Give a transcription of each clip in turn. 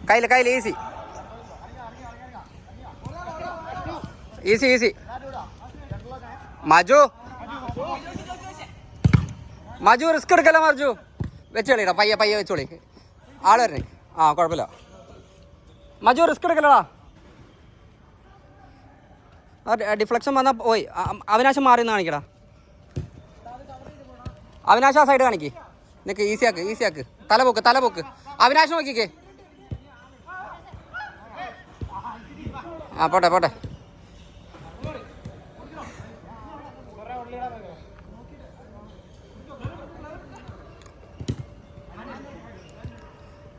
കയ്യിൽ easy easy easy. Maju risk എടുക്കല്ല മജു. വെച്ച് കളിടാ, പയ്യെ വെച്ചോളി. ആള് വരണേ. ആ കുഴപ്പമില്ല മജു, റിസ്ക് എടുക്കല്ലടാ. ഡിഫ്ലക്ഷൻ വന്നാൽ പോയി. അവിനാശം മാറി നിന്ന് കാണിക്കടാ. അവിനാശം ആ സൈഡ് കാണിക്ക്. നിനക്ക് ഈസിയാക്ക്. തലപോക്ക്. അവിനാശം നോക്കിക്കേ. ആ പോട്ടെ.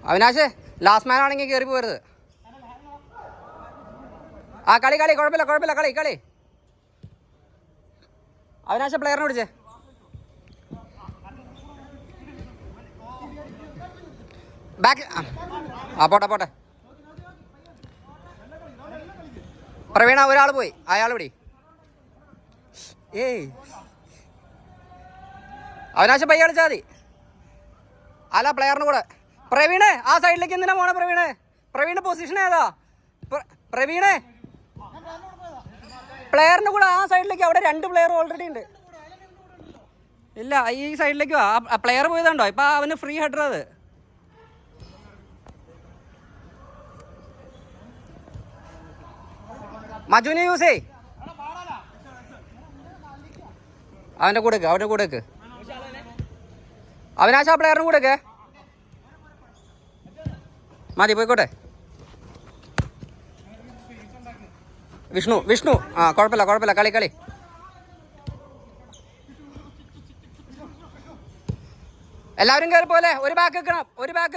അവിനാശ് ലാസ്റ്റ് മാൻ ആണെങ്കിൽ കയറി പോരുത്. ആ കളി കുഴപ്പമില്ല കളി. അവിനാശ് പ്ലെയറിനെ പിടിച്ചേ. ബാക്ക്. ആ പോട്ടെ. പ്രവീണ ഒരാൾ പോയി, അയാൾ പിടി. ഏയ് അവിനാശ് പയ്യ കളിച്ചാൽ മതി. അല്ല പ്ലെയറിന് കൂടെ. പ്രവീണേ ആ സൈഡിലേക്ക് എന്തിനാ പോണേ? പ്രവീണ് പൊസിഷൻ ഏതാ? പ്രവീണേ പ്ലെയറിന് കൂടെ ആ സൈഡിലേക്ക്. അവിടെ 2 പ്ലെയർ ഓൾറെഡി ഉണ്ട്. ഇല്ല ഈ സൈഡിലേക്ക് വാ. ആ പ്ലെയർ പോയതുണ്ടോ? ഇപ്പൊ അവന് ഫ്രീ ഹെഡർ. അത് മജുവിനെ യൂസ് ചെയ്. അവൻ്റെ കൂടെ അവിനാശ് ആ പ്ലെയറിന് കൂടെ മതി, പോയിക്കോട്ടെ. വിഷ്ണു ആ കുഴപ്പമില്ല കളി. എല്ലാവരും കയറി പോലെ. ഒരു ബാക്ക്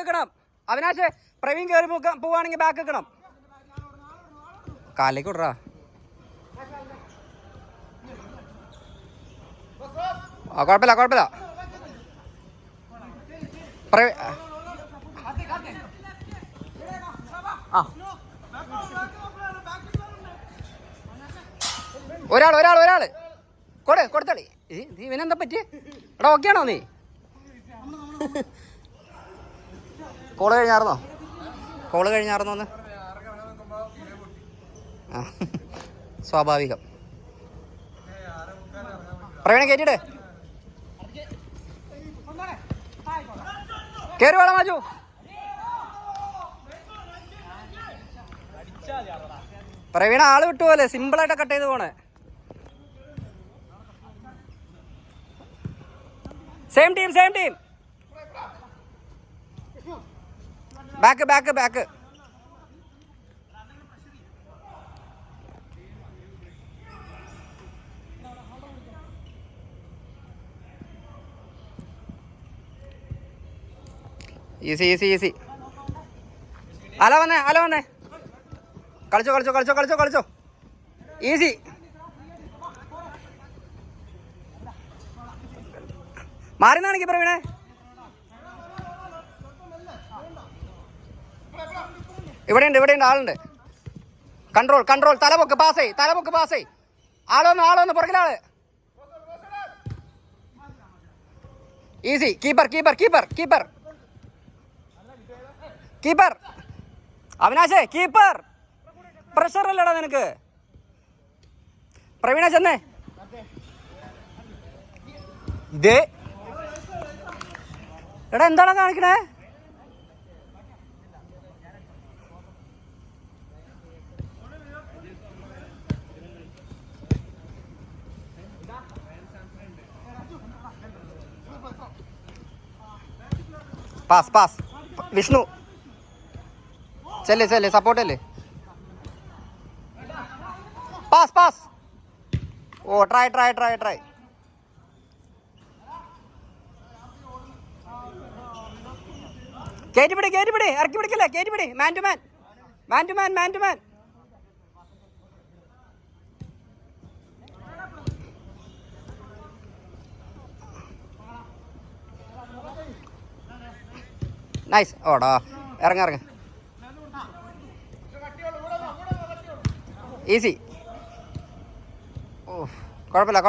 വെക്കണം. അവിനാശ് പ്രവീൺ കയറി പോവാണെങ്കിൽ ബാക്ക് വെക്കണം. കാലേക്ക് വിടറാ. ആ കുഴപ്പമില്ല. ആ ഒരാള് കൊടുത്തളി. ഇവനെന്താ പറ്റിയേ? എടാ ഓക്കെ ആണോ നീ? കോള് കഴിഞ്ഞായിരുന്നോ? ആ സ്വാഭാവികം. പ്രവീണ കയറ്റിയിടേ. കയറി വേണം മാജു. പ്രവീണ ആള് വിട്ടുപോലെ സിമ്പിളായിട്ട് കട്ട് ചെയ്ത് പോണേ. Same team. ബാക്ക്. ഈസി. അല വന്നേ. കളിച്ചോ. ഈസി. മാറി നാണിക്ക് പ്രവീണേ. ഇവിടെയുണ്ട് ആളുണ്ട്. കൺട്രോൾ. തലപൊക്ക് പാസ്. ആളൊന്ന് പുറകിലാള്. ഈസി. കീപ്പർ അവിനാശേ. കീപ്പർ പ്രഷർ അല്ലടാ നിനക്ക്. പ്രവീണ ചെന്നേ. എടാ എന്താണ് കാണിക്കണേ? പാസ്. വിഷ്ണു ചെല്ലേ സപ്പോർട്ട് അല്ലേ. പാസ്. ഓ ട്രൈ. കേറ്റിപ്പിടി. ഇറക്കി പിടിക്കല്ലേ. കേറ്റിപ്പിടി. മാൻ ടു മാൻ. നൈസ്. ഓടാ ഇറങ്ങ. ഈസി. ഓ കുഴപ്പമില്ല.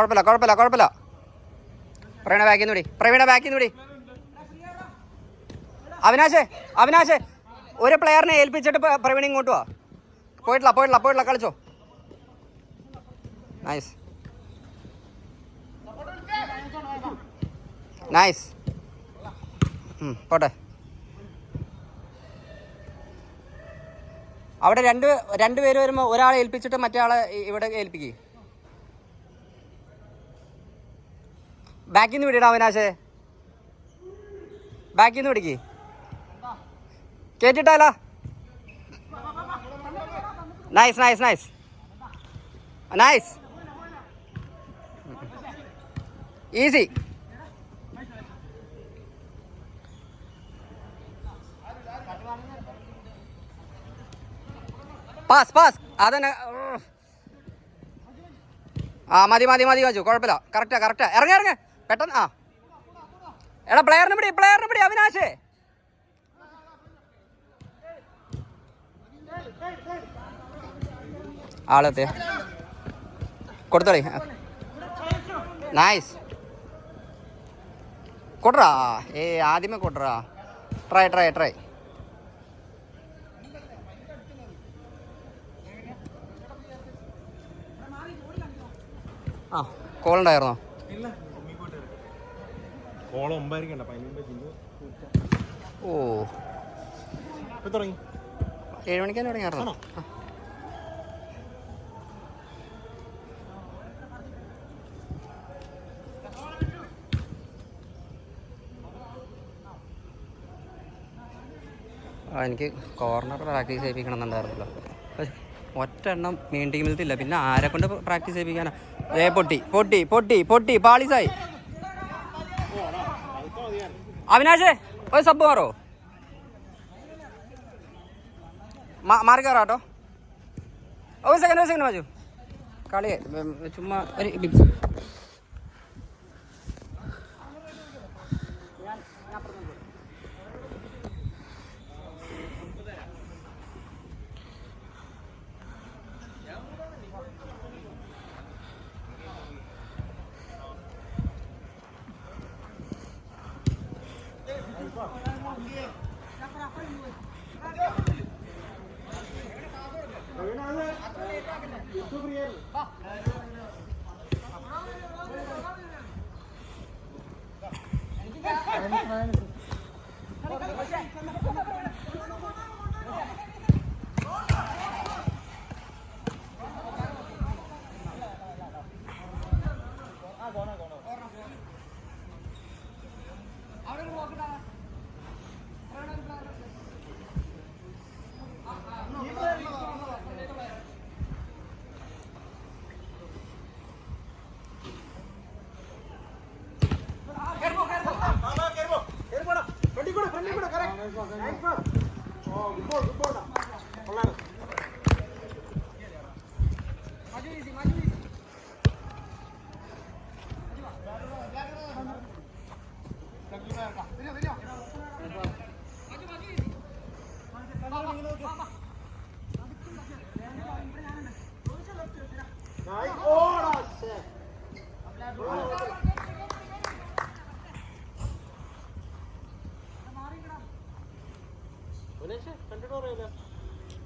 പ്രവീണ ബാക്കിൽ നിന്ന് വിടി. അവിനാശേ ഒരു പ്ലെയറിനെ ഏൽപ്പിച്ചിട്ട് പ്രവീൺ ഇങ്ങോട്ട് വാ. പോയിട്ടില്ല കളിച്ചോ. നൈസ് പോട്ടെ. അവിടെ രണ്ടുപേര് വരുമ്പോൾ ഒരാളെ ഏൽപ്പിച്ചിട്ട് മറ്റേ ആളെ ഇവിടെ ഏൽപ്പിക്കുക. ബാക്കിൽ നിന്ന് വിടിടാ അവിനാശേ, ബാക്കിൽ നിന്ന് പിടിക്ക്. കേട്ടിട്ടാലോ. Nice easy. പാസ് അതന്നെ. മതി വാച്ചു, കുഴപ്പമില്ല. കറക്റ്റാ. ഇറങ്ങ പെട്ടെന്ന്. എടാ പ്ലെയറിന് പിടി അവിനാശേ. ആളെത്തിയ കൊടുത്തോളി. നൈസ് കൊട്രാ. ആദ്യമേ കൊട്രാ. ട്രൈ. കോൾ ഉണ്ടായിരുന്നോ? ഓ 7 മണിക്ക് തന്നെ തുടങ്ങിയായിരുന്നോ? എനിക്ക് കോർണർ പ്രാക്ടീസ് ചെയ്യിപ്പിക്കണം എന്നുണ്ടായിരുന്നല്ലോ. ഒറ്റ എണ്ണം മെയിൻ ടീമിലത്തില്ല. പിന്നെ ആരെ കൊണ്ട് പ്രാക്ടീസ് ചെയ്യിപ്പിക്കാനാ? പൊട്ടി പാളിസായി. അവിനാശേ ഒരു സബ് മാറോ? മാറി കയറാട്ടോ. ഒരു സെക്കൻഡ് മാജു. കളി ചുമ്മാ ഒരു ബിഗ്.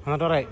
Alright.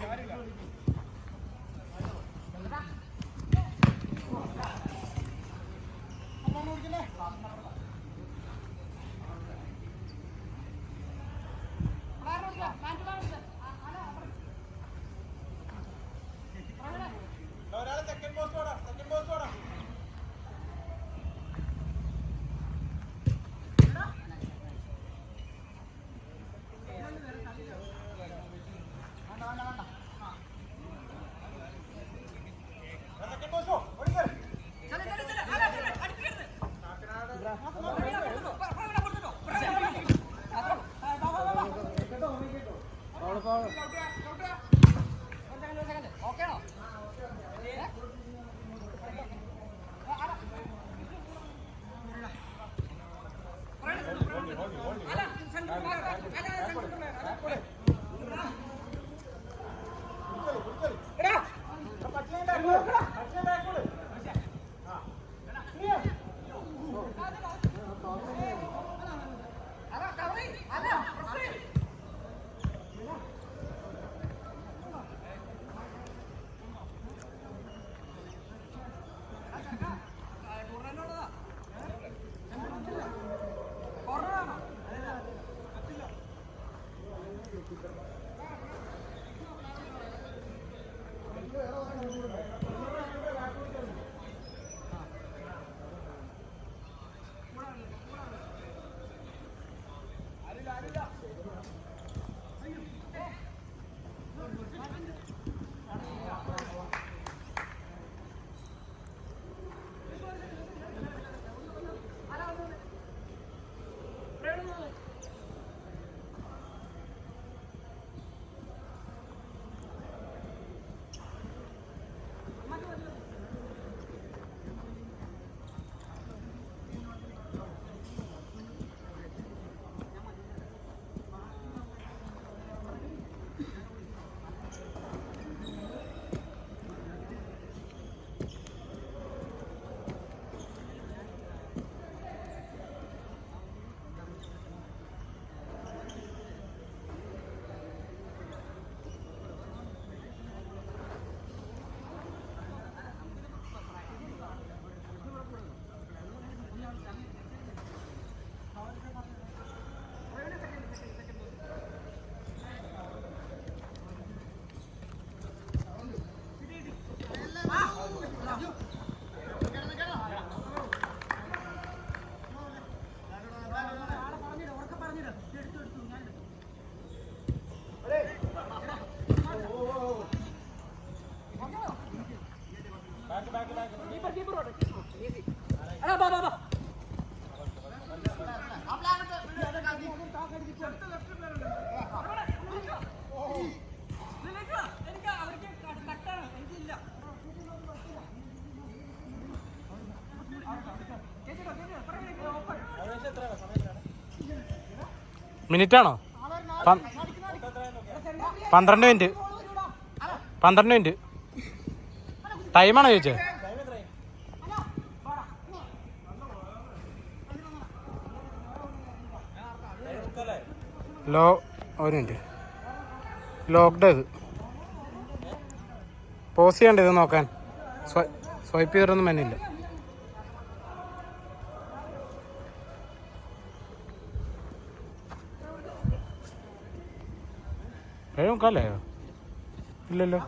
മിനിറ്റാണോ? 12 മിനിറ്റ്. 12 മിനിറ്റ് ടൈമാണോ ചോദിച്ചത്? ഒരു മിനിറ്റ് ലോക്ക്ഡ് ഇത് പോസ് ചെയ്യണ്ട ഇത് നോക്കാൻ. സ്വൈപ്പ് ചെയ്തിട്ടൊന്നും മന്നില്ല. ഏഴേമുക്കാലായോ? ഇല്ലല്ലോ.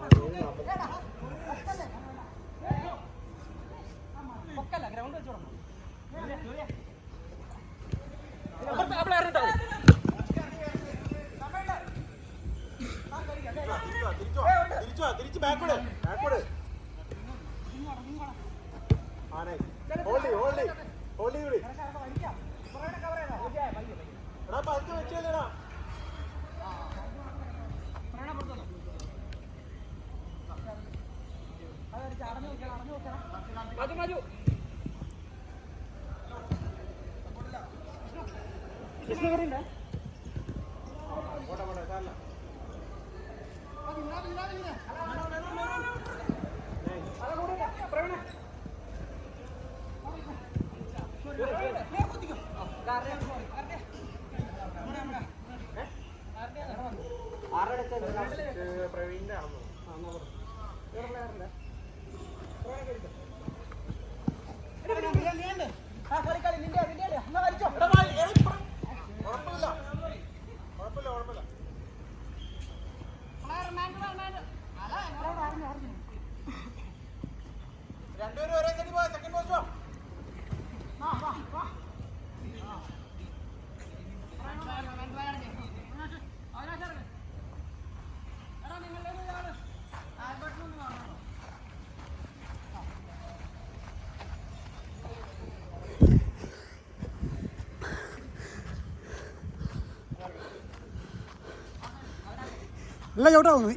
എല്ലാം ചവിട്ടാ തോന്നി.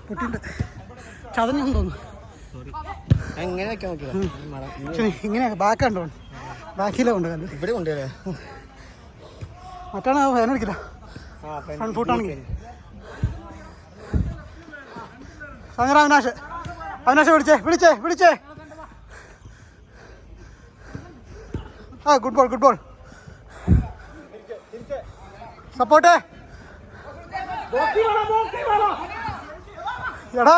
പൊട്ടിണ്ട് ചതഞ്ഞു തോന്നുന്നു. ഇങ്ങനെ ബാക്കുണ്ടോ? ബാക്കിലേ ഉണ്ട് കല്ല്. ഇവിടെ ഉണ്ട്. മറ്റാണ് വേദനടിക്കില്ല. ഫ്രണ്ട് ഫുട്ടാണെങ്കിൽ അങ്ങനെ. അവിനാശ് വിളിച്ചേ. ആ ഗുഡ് ബോൾ. സപ്പോർട്ട്. എടാ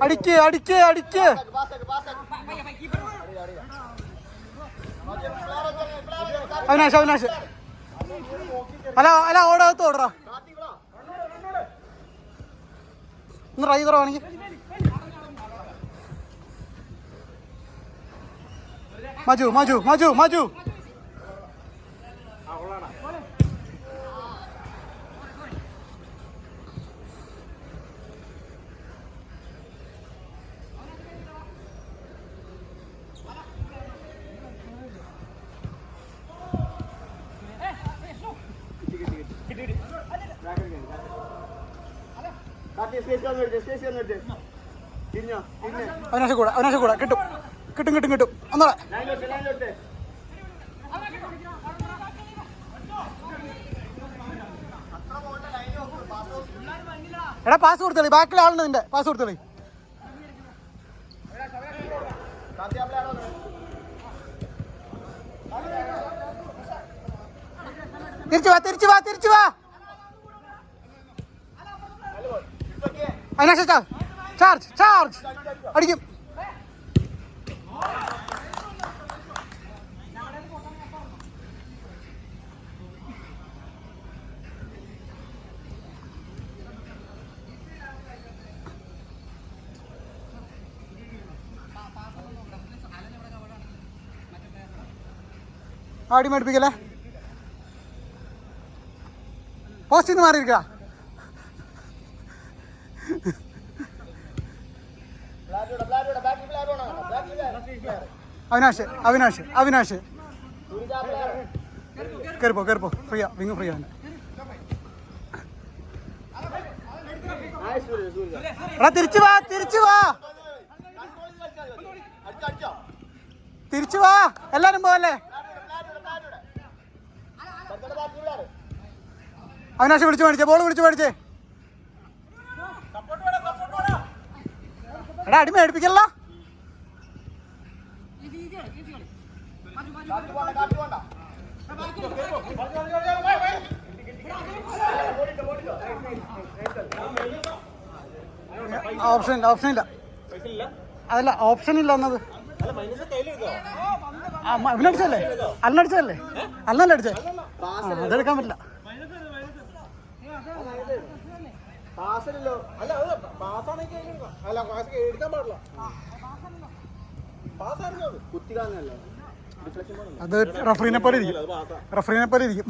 അടിക്ക്. അവിനാശ് അവിനാശ് അല്ല ഓടകത്ത് ഓടറാ ഒന്ന് ട്രൈ ചെയ്തോണെങ്കിൽ മജു മജു മജു മജു അവനാശ കൂടെ കിട്ടും കിട്ടും കിട്ടും കിട്ടും ഒന്നോളെ എടാ പാസ് കൊടുത്തോളി ബാക്കിലെ ആളുണ്ട് നിന്റെ പാസ് കൊടുത്തോളി തിരിച്ചു വാ അവിനാശ ചാർജ് അടിക്കും ആടി മേടിപ്പിക്കല്ലേ പോസ്റ്റിൽ നിന്ന് മാറിയിരിക്ക അവിനാശ് കയറിപ്പോ ഫ്രീയാ വിങ് ഫ്രീ ആണ് എടാ തിരിച്ചു വാ എല്ലാരും പോവല്ലേ അവിനാശ് വിളിച്ചു മേടിച്ചേ ബോൾ വിളിച്ചു മേടിച്ചേ എടാ അടി മേടിപ്പിക്കല്ല ഓപ്ഷൻ ഇല്ല അതല്ല ഓപ്ഷൻ ഇല്ല എന്നത് ഇവനടിച്ചല്ലേ അല്ലടിച്ചതല്ലേ അടിച്ചേ അതെടുക്കാൻ പറ്റില്ല അത് റഫറിനെ പോലെ ഇരിക്കും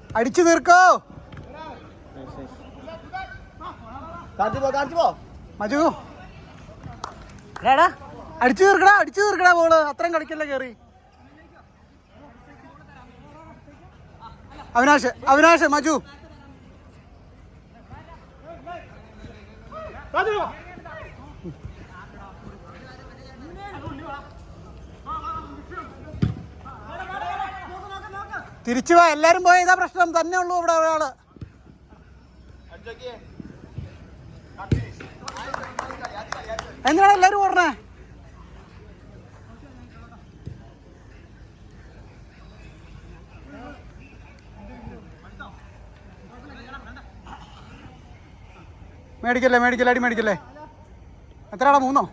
അടിച്ചു തീർക്കോ മജു എടാ അടിച്ചു തീർക്കടാ ബോള് അത്രയും കളിക്കല്ലേ കേറി അവിനാശ് മജു തിരിച്ചു വാ എല്ലാരും പോയ ഇതാ പ്രശ്നം തന്നെ ഉള്ളൂ ഇവിടെ ഒരാള് എന്തിനാണ് എല്ലാരും ഓടണേ മേടിക്കല്ലേ അടി മേടിക്കല്ലേ എത്ര ആളാ 3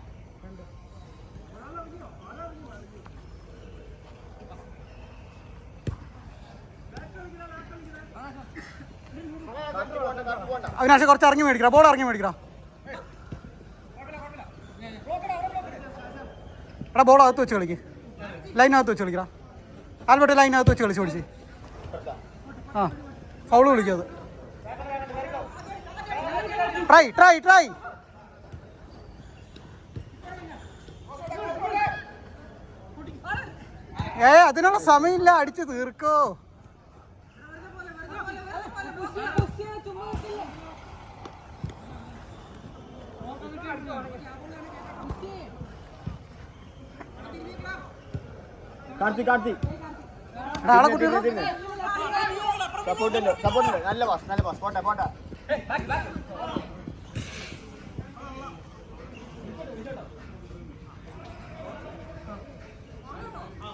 അവിനാശ് കുറച്ച് ഇറങ്ങി മേടിക്കടാ ബോൾ ഇറങ്ങി മേടിക്കടാ എടാ ബോൾ അകത്ത് വെച്ച് കളിക്ക് ലൈനകത്ത് വെച്ച് കളിക്കടാ ആൽബർട്ട് ലൈനകത്ത് വെച്ച് കളിച്ച് പിടിച്ച് ആ ഫൗള് വിളിക്കും അത് ട്രൈ അതിനുള്ള സമയമില്ല അടിച്ചു തീർക്കോ കാർത്തി സപ്പോർട്ട് നല്ല പാസ് പോട്ടെ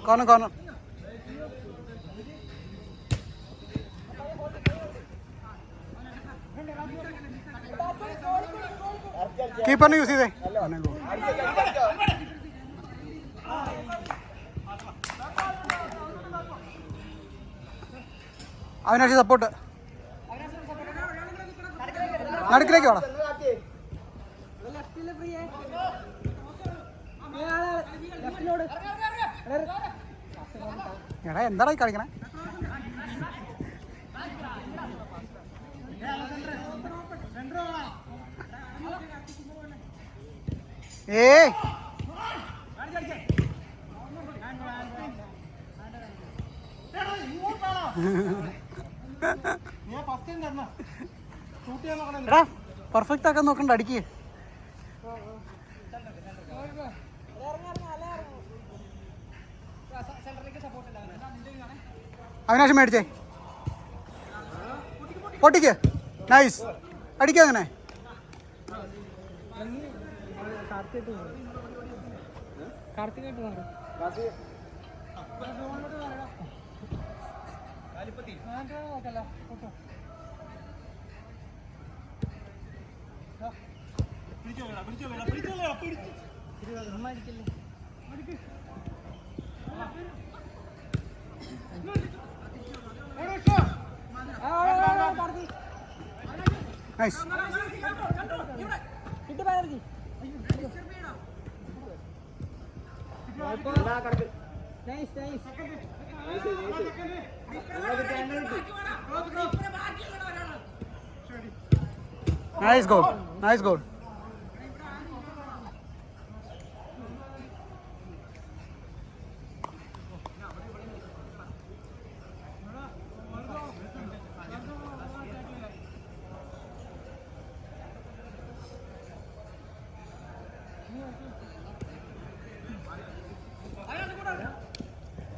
കോർണർ കീപ്പറിനെ യൂസ് ചെയ്തേ അവിനാശ് സപ്പോർട്ട്. നടുക്കിലേക്ക് വേണം. എടാ എന്താടാ ഈ കളിക്കണേ? ഏയ് എടാ പെർഫെക്റ്റ് ആക്കാൻ നോക്കണ്ട, അടിക്ക്. അവിനാശം മേടിച്ചേ, പൊട്ടിക്ക്. നൈസ്, അടിക്കുക അങ്ങനെ. Nice. Nice goal, nice goal.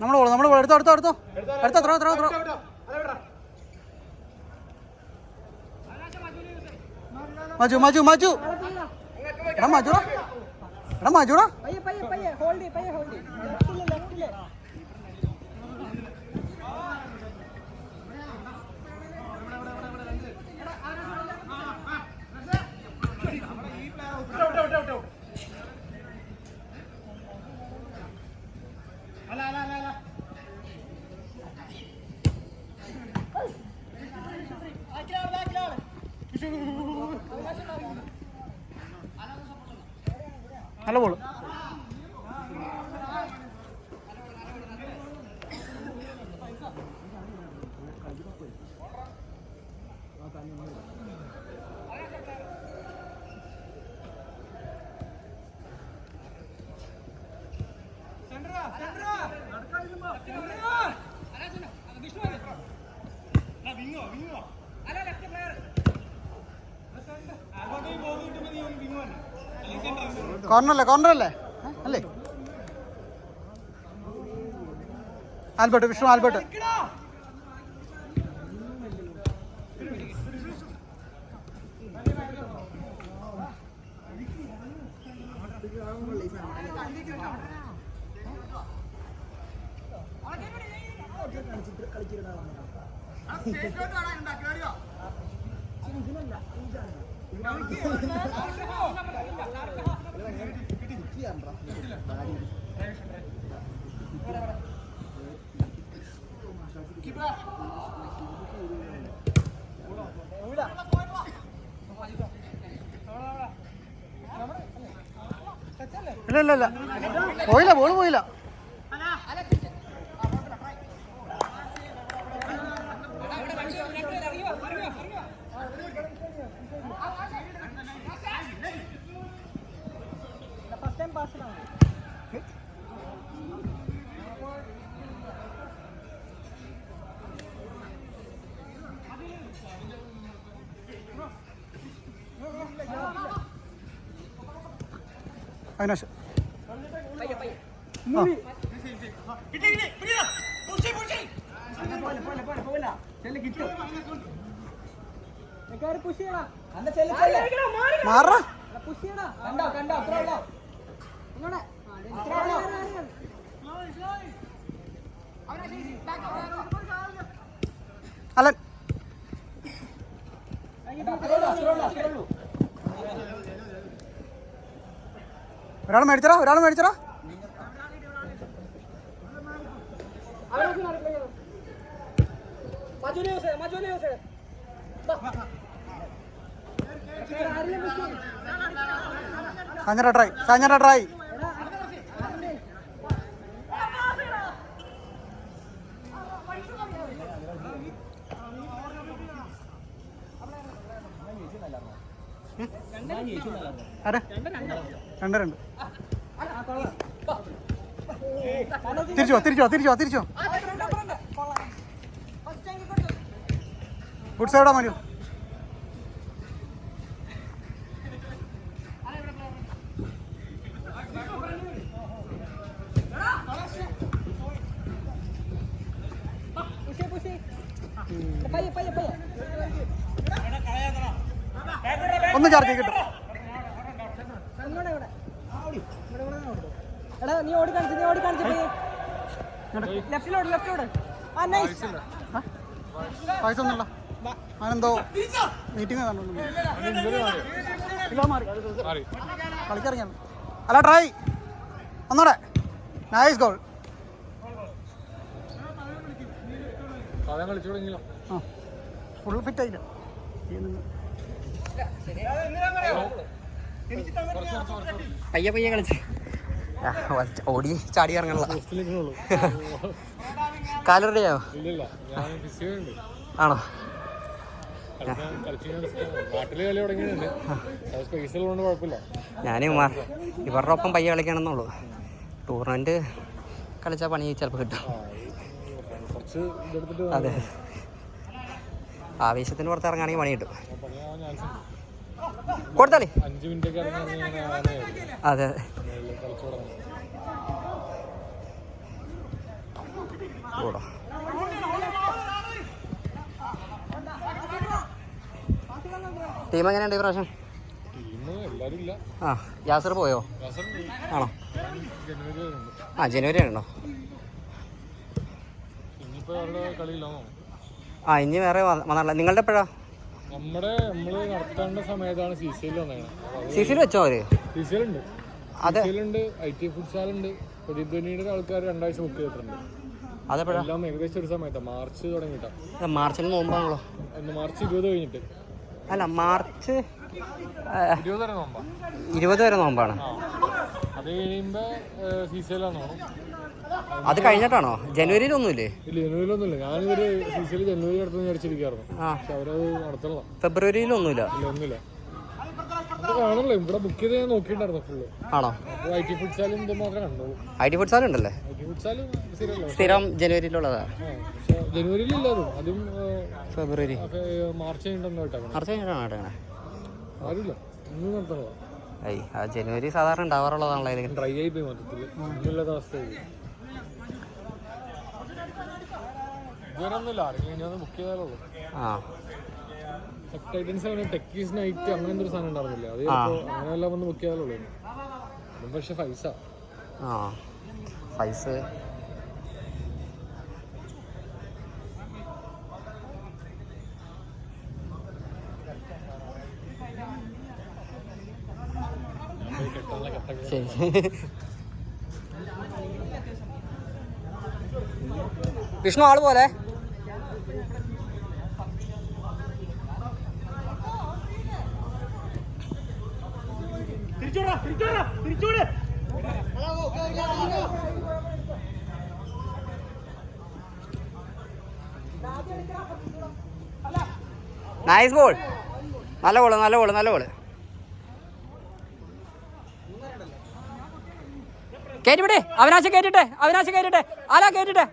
നമ്മൾ എടുത്തോ എടുത്തോ എടുത്തോ എടുത്തോ, throw throw throw. Maju Maju Maju, എടാ മജുടാ, എടാ മജുടാ. നല്ല ബോള്. കോർണറല്ലേ, കോർണറല്ലേ അല്ലേ? Albert, Vishnu Albert. ഇല്ല ഇല്ല ഇല്ല, പോയില്ല, ബോള് പോയില്ല. അവിനാശ് മാറ. അലൻ ഒരാൾ മേടിച്ചടാ, ഒരാൾ മേടിച്ചടാ. സാഞ്ഞറ ട്രൈ അതെ 2-2 തിരിച്ചോ ഗുഡ് സൈഡാ മനു ഒന്ന് ചാർജ് കിട്ടും നീ ഓടി കാണിച്ചു ലെഫ്റ്റിലോട് പൈസ ഒന്നുമില്ല അവനെന്തോ മീറ്റിംഗ് കളിക്കിറങ്ങിയാണ് അല്ല ട്രൈ ഒന്നൂടെ നൈസ് ഗോൾ ആ ഫുൾ ഫിറ്റ് ആയില്ല പയ്യെ കളിച്ച് ഓടി ചാടി ഇറങ്ങണല്ലോ കാലറിയാവോ ആണോ ഞാൻ ഇവരുടെ ഒപ്പം പയ്യെ കളിക്കണമെന്നുള്ളൂ ടൂർണമെന്റ് കളിച്ചാൽ പണി ചിലപ്പോൾ കിട്ടും അതെ ആവേശത്തിന് പുറത്ത് ഇറങ്ങുകയാണെങ്കിൽ പണി കിട്ടും കൊടുത്താലേ അതെ ഓടോ ടീം എങ്ങനെയുണ്ട് ഈ പ്രാവശ്യം ആ യാസർ പോയോ ആണോ ആ ജനുവരി ആണോ ആ ഇനി വേറെ വന്നല്ല നിങ്ങളുടെ എപ്പോഴാ നമ്മള് നടത്തേണ്ട സമയത്താണ് സിസിയിൽ വെച്ചോ അവര് അതെ IT ഫുട്സാലുണ്ട് പ്രതിധ്വനിയുടെ ആൾക്കാർ 2 ആഴ്ച ബുക്ക് ചെയ്തിട്ടുണ്ട് അതെപ്പോഴാ ഏകദേശം ഒരു സമയത്താണ് മാർച്ച് തുടങ്ങിയിട്ടാ മാർച്ചിൽ നോമ്പാണല്ലോ മാർച്ച് 20 കഴിഞ്ഞിട്ട് അല്ല മാർച്ച് 20 വരെ നോമ്പാ 20 വരെ നോമ്പാണ് അത് കഴിയുമ്പോ സീസയിലാണോ അത് കഴിഞ്ഞിട്ടാണോ ജനുവരിയിലൊന്നുമില്ലേ ഇല്ല ജനുവരിയിലൊന്നുമില്ല ഞാനിതൊരു സീസയിൽ ജനുവരി നടത്തുന്ന വിചാരിച്ചിരിക്കായിരുന്നു പക്ഷെ അവരത് നടത്തണം ഫെബ്രുവരിയിലൊന്നുമില്ല ഒന്നുമില്ല അത് കാണണല്ലോ ഇവിടെ ബുക്ക് ചെയ്ത് ഞാൻ നോക്കിയിട്ടുണ്ടായിരുന്നു ഫുള്ള് ആണോ അപ്പോൾ IT ഫുട്സാലും ഇത് മാത്രമേ കണ്ടുള്ളൂ IT ഫുട്സാലും ഉണ്ടല്ലേ IT ഫുട്സാലും സ്ഥിരം ജനുവരിയിലുള്ളതാ പക്ഷെ ജനുവരിയിലില്ല അതും ഫെബ്രുവരി മാർച്ച് കഴിഞ്ഞിട്ടൊന്നും കേട്ടോ മാർച്ച് കഴിഞ്ഞിട്ടാണ് കേട്ടേ ആരുമില്ല ഇന്നും നടത്തണോ ആ ജനുവരി സാധാരണ ഉണ്ടാവാറുള്ളതാണല്ലോ ഡ്രൈ ആയി പോയി മൊത്തത്തിൽ ഒന്നുമില്ലാത്ത അവസ്ഥയായി ഇതുവരെ ഒന്നുമില്ല ആരെങ്കിലും ഇനി ഒന്ന് ബുക്ക് ചെയ്താലുള്ളൂ ടെക് ടൈറ്റൻസ് ആണ് ടെക്കീസ് നൈറ്റ് അങ്ങനത്തെ ഒരു സാധനം ഉണ്ടായിരുന്നില്ല അത് അങ്ങനെയെല്ലാം വന്ന് ബുക്ക് ചെയ്താലുള്ളൂ പക്ഷെ പൈസ വിഷ്ണു ആള് പോലെ നൈസ് ബോൾ നല്ല ബോള് കേറ്റിവിടെ അവിനാശ കേറ്റിട്ടെ അല കേറ്റിട്ടെ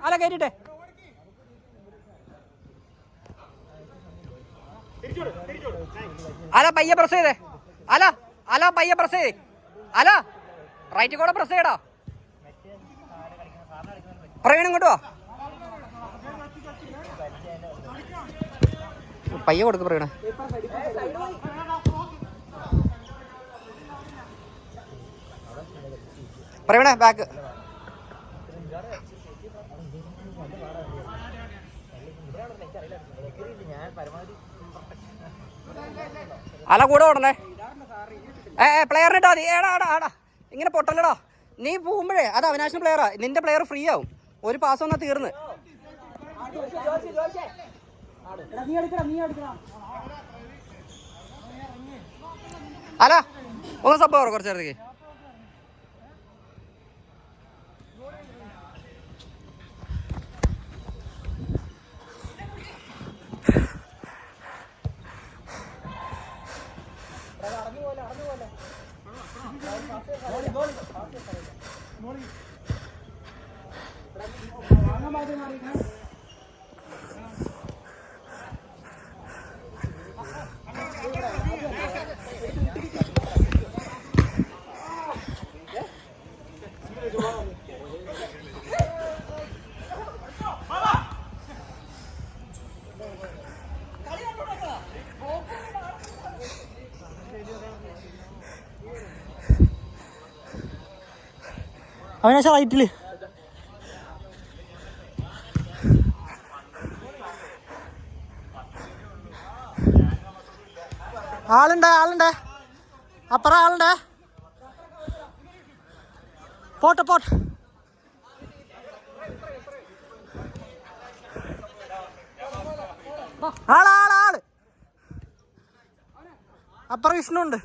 അല പയ്യെ പ്രസ് ചെയ്തേ അല പയ്യെ പ്രസ് ചെയ്തേ അല റൈറ്റ് കൂടെ പ്രസ് ചെയ്യടാ പ്രവീൺ ഇങ്ങോട്ട് വാ പയ്യെ കൊടുക്ക് പ്രവീണ ബാക്ക് അല കൂടെ ഓടണേ പ്ലെയറിനിട്ടാ മതി ആടാ ഇങ്ങനെ പൊട്ടല്ലടാ നീ പോകുമ്പോഴേ അത് അവിനാശിന് പ്ലെയറാ നിന്റെ പ്ലെയർ ഫ്രീ ആവും ഒരു പാസ് വന്നാൽ തീർന്ന് അല്ല ഒന്ന് സംഭവം കുറച്ച് നേരത്തേക്ക്. അവിനാശ റൈറ്റില് ആളുണ്ട് അപ്പുറം ആളുണ്ട്. പോട്ടെ ആള് അപ്പുറം വിഷ്ണു ഉണ്ട്.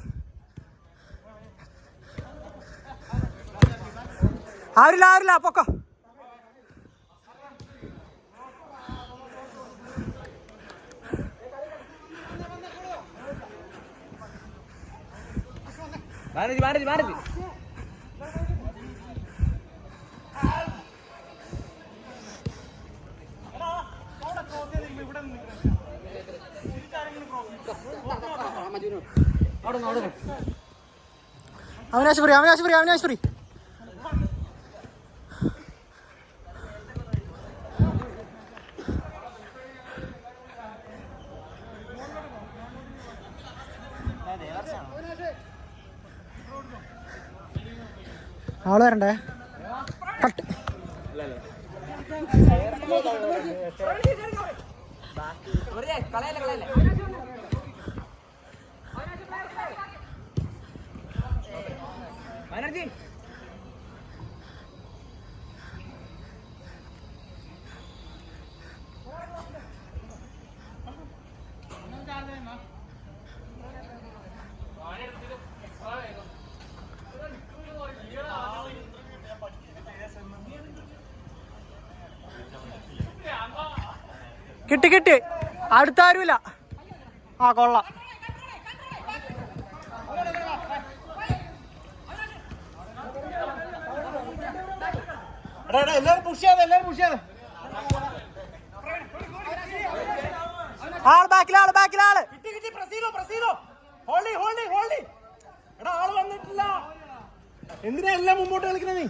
ആരില്ല പൊക്കോ. അവിനാശ് ഫ്രീ. ആള് വരണ്ടേ. കട്ട് കിട്ടി അടുത്ത ആരുമില്ല. ആ കൊള്ളാം. ആള് ബാക്കിലാള് ആള് വന്നിട്ടില്ല. എന്തിനാ എല്ലാം മുമ്പോട്ട് കളിക്കണേ നീ?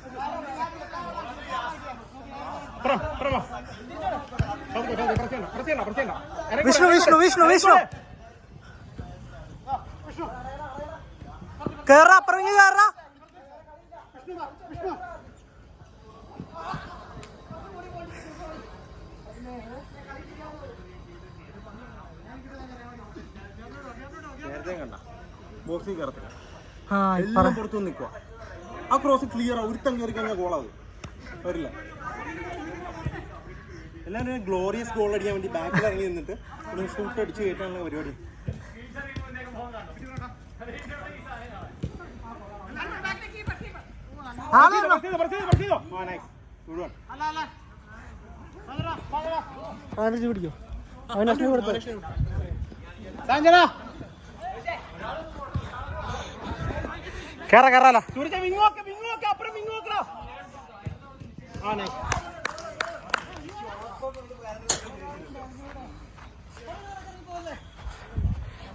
വിഷ്ണു കേറ അപ്പുറം കേറ. നേരത്തെ കണ്ട ബോക്സിൽ കയറത്തില്ല, എല്ലാം പുറത്തു നിൽക്കുക. ആ ക്രോസ് ക്ലിയർ ഒരുത്തം കയറി കഴിഞ്ഞാൽ ഗോളാവും, വരില്ല. എല്ലാവരും ഗ്ലോറിയസ് ഗോൾ അടിക്കാൻ വേണ്ടി ബാക്കിൽ ഇറങ്ങി നിന്നിട്ട് ഷൂട്ട് അടിച്ച് കയറ്റാനുള്ള പരിപാടി. പിടിക്കോ അവനെ കൊടുത്തു. കേറാല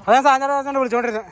അതാ സാധനം വിളിച്ചോണ്ടിരുന്നത്.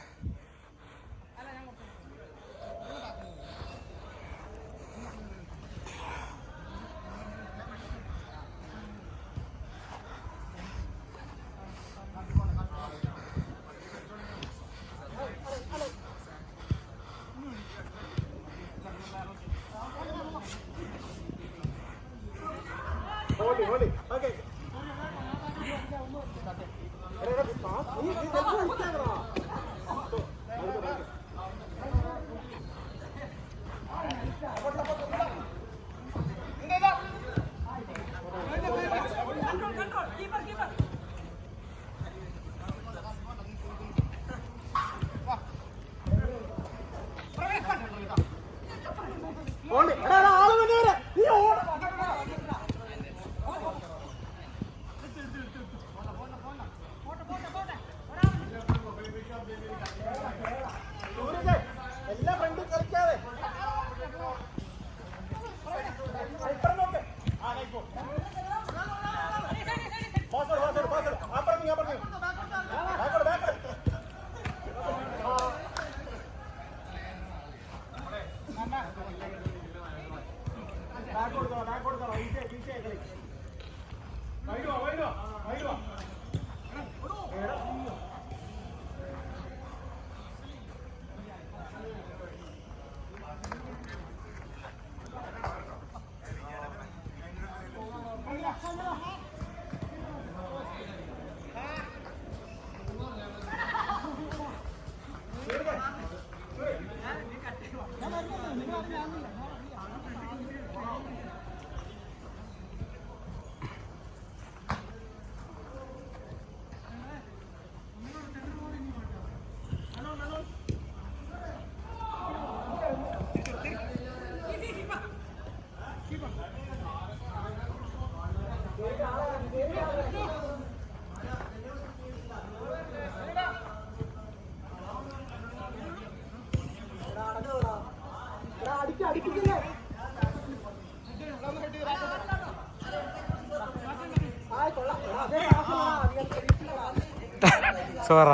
സോറ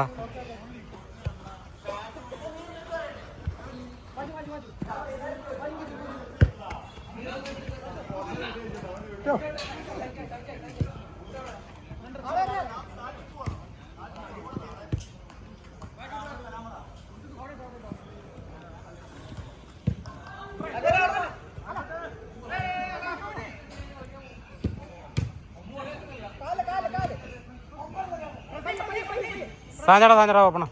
സാഞ്ചടാ ഓപ്പണ